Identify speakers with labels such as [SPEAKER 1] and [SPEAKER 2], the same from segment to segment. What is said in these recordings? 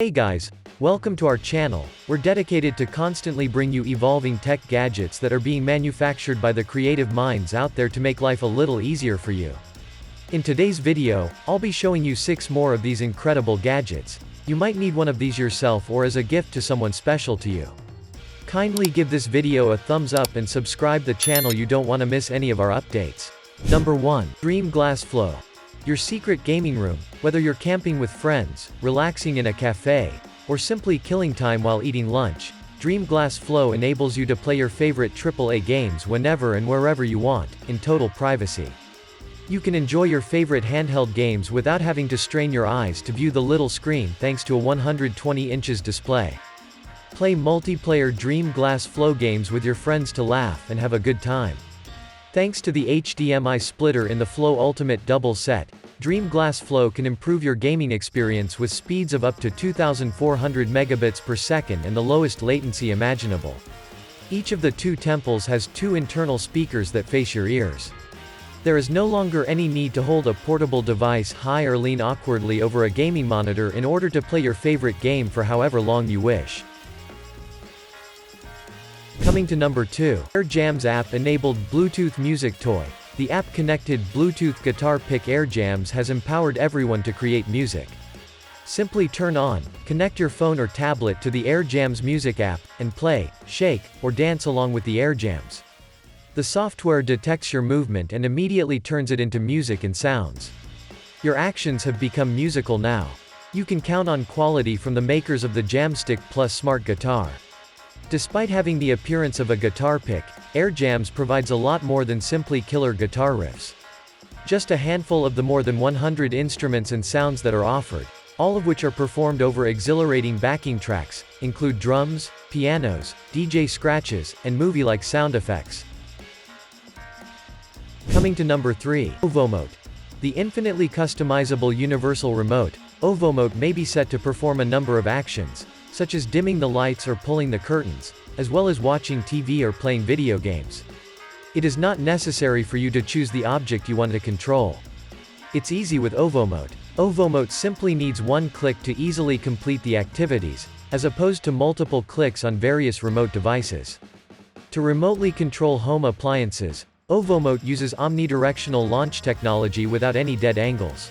[SPEAKER 1] Hey guys, welcome to our channel. We're dedicated to constantly bring you evolving tech gadgets that are being manufactured by the creative minds out there to make life a little easier for you. In today's video, I'll be showing you 6 more of these incredible gadgets. You might need one of these yourself or as a gift to someone special to you. Kindly give this video a thumbs up and subscribe the channel, you don't want to miss any of our updates. Number 1. Dream Glass Flow. Your secret gaming room. Whether you're camping with friends, relaxing in a cafe, or simply killing time while eating lunch, Dream Glass Flow enables you to play your favorite AAA games whenever and wherever you want, in total privacy. You can enjoy your favorite handheld games without having to strain your eyes to view the little screen thanks to a 120 inches display. Play multiplayer Dream Glass Flow games with your friends to laugh and have a good time. Thanks to the HDMI splitter in the Flow Ultimate Double Set, Dream Glass Flow can improve your gaming experience with speeds of up to 2400 megabits per second and the lowest latency imaginable. Each of the 2 temples has 2 internal speakers that face your ears. There is no longer any need to hold a portable device high or lean awkwardly over a gaming monitor in order to play your favorite game for however long you wish. Coming to number 2. AirJams app-enabled Bluetooth music toy. The app-connected Bluetooth guitar pick AirJams has empowered everyone to create music. Simply turn on, connect your phone or tablet to the AirJams music app, and play, shake, or dance along with the AirJams. The software detects your movement and immediately turns it into music and sounds. Your actions have become musical now. You can count on quality from the makers of the Jamstick Plus smart guitar. Despite having the appearance of a guitar pick, AirJams provides a lot more than simply killer guitar riffs. Just a handful of the more than 100 instruments and sounds that are offered, all of which are performed over exhilarating backing tracks, include drums, pianos, DJ scratches, and movie-like sound effects. Coming to number 3. Ovomote. The infinitely customizable universal remote, Ovomote may be set to perform a number of actions, such as dimming the lights or pulling the curtains, as well as watching TV or playing video games. It is not necessary for you to choose the object you want to control. It's easy with Ovomote. Ovomote simply needs one click to easily complete the activities, as opposed to multiple clicks on various remote devices. To remotely control home appliances, Ovomote uses omnidirectional launch technology without any dead angles.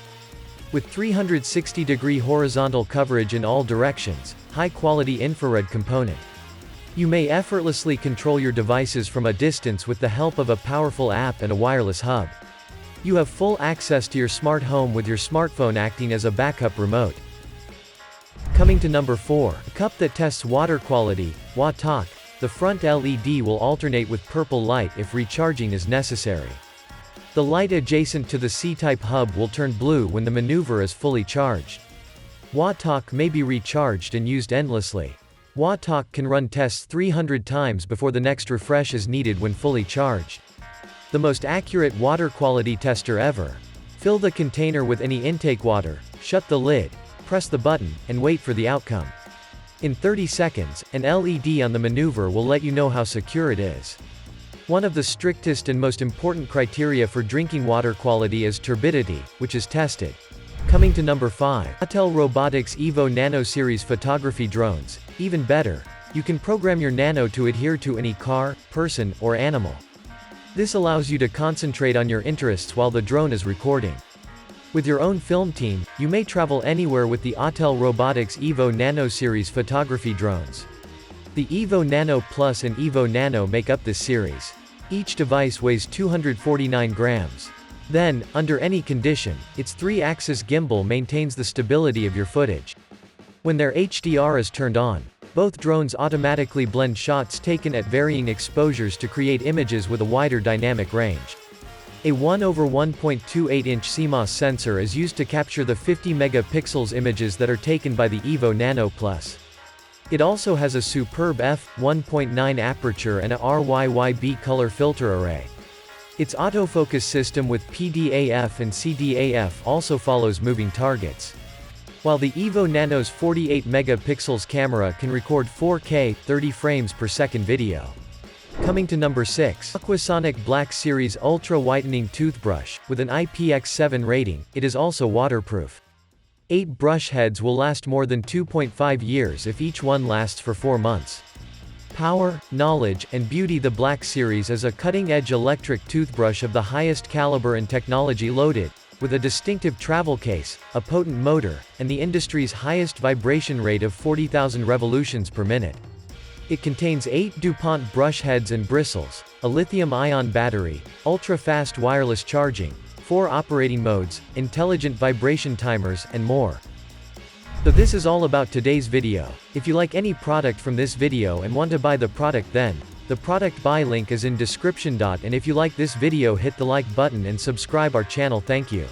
[SPEAKER 1] With 360-degree horizontal coverage in all directions, high-quality infrared component. You may effortlessly control your devices from a distance with the help of a powerful app and a wireless hub. You have full access to your smart home with your smartphone acting as a backup remote. Coming to number 4. A cup that tests water quality, WaTalk. The front LED will alternate with purple light if recharging is necessary. The light adjacent to the C-type hub will turn blue when the maneuver is fully charged. WaTalk may be recharged and used endlessly. WaTalk can run tests 300 times before the next refresh is needed when fully charged. The most accurate water quality tester ever. Fill the container with any intake water, shut the lid, press the button, and wait for the outcome. In 30 seconds, an LED on the maneuver will let you know how secure it is. One of the strictest and most important criteria for drinking water quality is turbidity, which is tested. Coming to number 5. Autel Robotics Evo Nano Series Photography Drones. Even better, you can program your Nano to adhere to any car, person, or animal. This allows you to concentrate on your interests while the drone is recording. With your own film team, you may travel anywhere with the Autel Robotics Evo Nano Series Photography Drones. The Evo Nano Plus and Evo Nano make up this series. Each device weighs 249 grams. Then, under any condition, its 3-axis gimbal maintains the stability of your footage. When their HDR is turned on, both drones automatically blend shots taken at varying exposures to create images with a wider dynamic range. A 1/1.28-inch CMOS sensor is used to capture the 50 megapixels images that are taken by the Evo Nano Plus. It also has a superb f1.9 aperture and a RYYB color filter array. Its autofocus system with PDAF and CDAF also follows moving targets. While the Evo Nano's 48 megapixels camera can record 4K, 30 frames per second video. Coming to number 6. Aquasonic Black Series Ultra Whitening Toothbrush. With an IPX7 rating, it is also waterproof. 8 brush heads will last more than 2.5 years if each one lasts for 4 months. Power, knowledge, and beauty. The Black Series is a cutting-edge electric toothbrush of the highest caliber and technology loaded, with a distinctive travel case, a potent motor, and the industry's highest vibration rate of 40,000 revolutions per minute. It contains 8 DuPont brush heads and bristles, a lithium-ion battery, ultra-fast wireless charging, 4 operating modes, intelligent vibration timers, and more. So this is all about today's video. If you like any product from this video and want to buy the product, then the product buy link is in description. And if you like this video, hit the like button and subscribe our channel. Thank you.